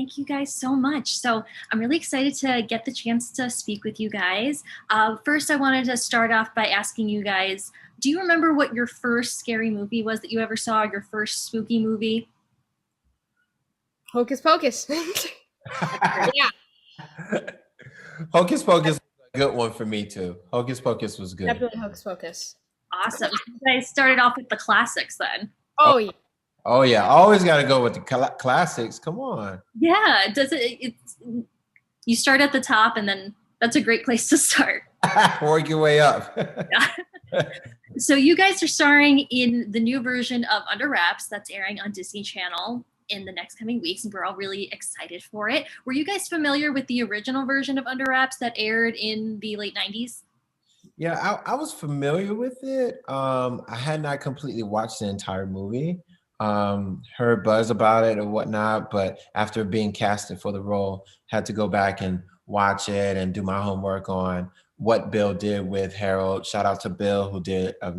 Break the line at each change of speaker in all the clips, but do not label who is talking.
Thank you guys so much. So I'm really excited to get the chance to speak with you guys. First, I wanted to start off by asking you guys, do you remember what your first scary movie was that you ever saw, your first spooky movie?
Hocus Pocus. Yeah,
Hocus Pocus was a good one for me too. Hocus Pocus was good.
definitely Hocus Pocus.
Awesome. So you guys started off with the classics then.
Oh,
Oh yeah.
oh yeah, always got to go with the classics. Come on.
Yeah, does it's you start at the top and then that's a great place to start.
Work your way up.
So you guys are starring in the new version of Under Wraps that's airing on Disney Channel in the next coming weeks, and we're all really excited for it. Were you guys familiar with the original version of Under Wraps that aired in the late 90s?
Yeah, I was familiar with it. I had not completely watched the entire movie. Heard buzz about it or whatnot, but after being casted for the role, had to go back and watch it and do my homework on what Bill did with Harold. Shout out to Bill, who did a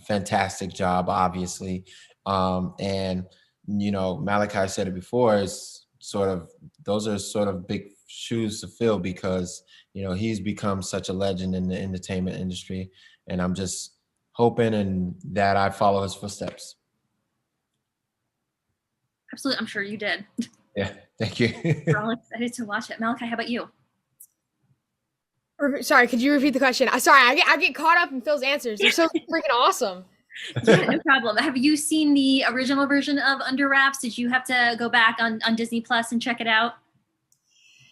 fantastic job, obviously. And Malachi said it before, is sort of those are sort of big shoes to fill because he's become such a legend in the entertainment industry, and I'm just hoping and that I follow his footsteps.
Absolutely, I'm sure you did.
Yeah, thank you.
We're all excited to watch it. Malachi, how about you?
Sorry, could you repeat the question? Sorry, I get caught up in Phil's answers. They're so freaking awesome.
Yeah, no problem. Have you seen the original version of Under Wraps? Did you have to go back on Disney Plus and check it out?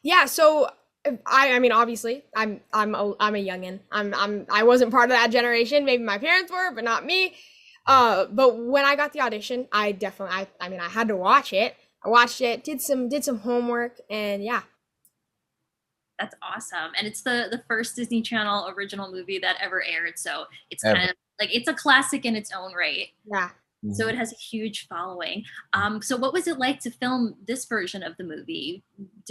Yeah, so I mean obviously I'm a youngin. I wasn't part of that generation. Maybe my parents were, but not me. But when I got the audition, I mean I had to watch it. I watched it, did some homework, and yeah.
That's awesome. And it's the first Disney Channel original movie that ever aired. So it's
Ever.
kind of like it's a classic in its own right.
Yeah.
So it has a huge following. So what was it like to film this version of the movie?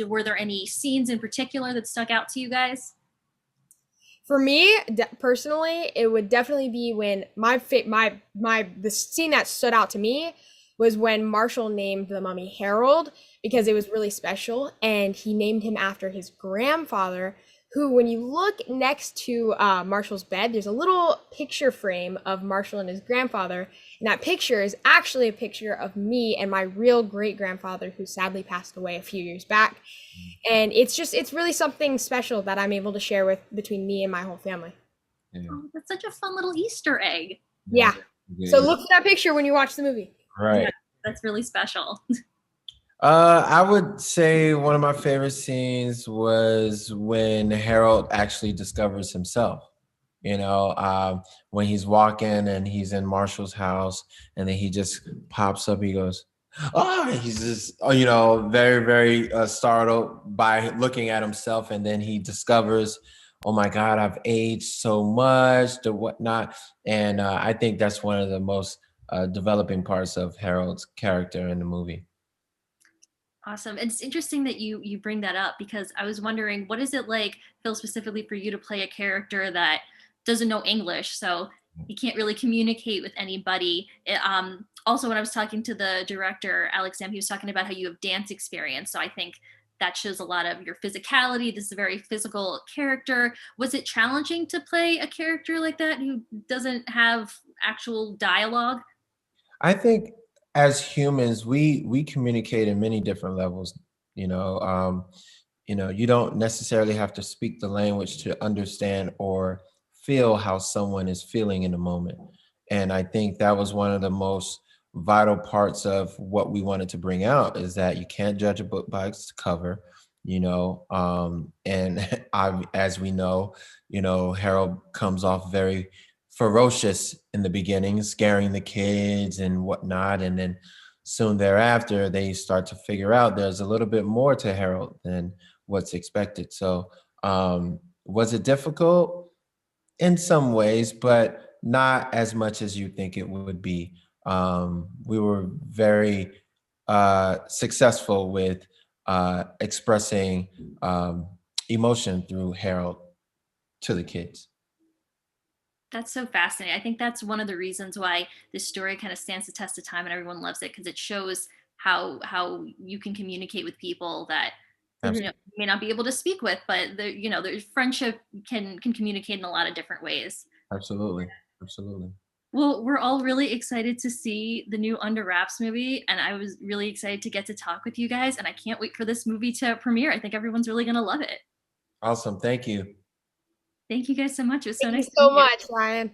Were there any scenes in particular that stuck out to you guys?
For me, personally, it would definitely be when the scene that stood out to me was when Marshall named the mummy Harold because it was really special, and he named him after his grandfather, who, when you look next to Marshall's bed, there's a little picture frame of Marshall and his grandfather, and that picture is actually a picture of me and my real great grandfather, who sadly passed away a few years back. And it's really something special that I'm able to share with between me and my whole family.
Yeah.
Oh, that's such a fun little Easter egg.
Yeah.
Yeah.
So look for that picture when you watch the movie.
Right.
Yeah, that's really special.
I would say one of my favorite scenes was when Harold actually discovers himself. When he's walking and he's in Marshall's house, and then he just pops up. He goes, "Oh!" He's just, very, very startled by looking at himself, and then he discovers, "Oh my God, I've aged so much," or whatnot. And I think that's one of the most developing parts of Harold's character in the movie.
Awesome. And it's interesting that you bring that up because I was wondering what is it like, Phil, specifically for you to play a character that doesn't know English, so you can't really communicate with anybody. Also, when I was talking to the director, Alex Sam, he was talking about how you have dance experience. So I think that shows a lot of your physicality. This is a very physical character. Was it challenging to play a character like that who doesn't have actual dialogue?
I think as humans, we communicate in many different levels. You don't necessarily have to speak the language to understand or feel how someone is feeling in the moment. And I think that was one of the most vital parts of what we wanted to bring out, is that you can't judge a book by its cover. And as we know, Harold comes off very ferocious in the beginning, scaring the kids and whatnot. And then soon thereafter, they start to figure out there's a little bit more to Harold than what's expected. So was it difficult? In some ways, but not as much as you think it would be. We were very successful with expressing emotion through Harold to the kids.
That's so fascinating. I think that's one of the reasons why this story kind of stands the test of time and everyone loves it because it shows how you can communicate with people that you know
Absolutely.
you may not be able to speak with, but you know, there's friendship can communicate in a lot of different ways.
Absolutely. Absolutely.
Well, we're all really excited to see the new Under Wraps movie, and I was really excited to get to talk with you guys, and I can't wait for this movie to premiere. I think everyone's really going to love it.
Awesome. Thank you.
Thank you guys so much. It was so
Thank you
nice to
so
meet you.
much, Ryan.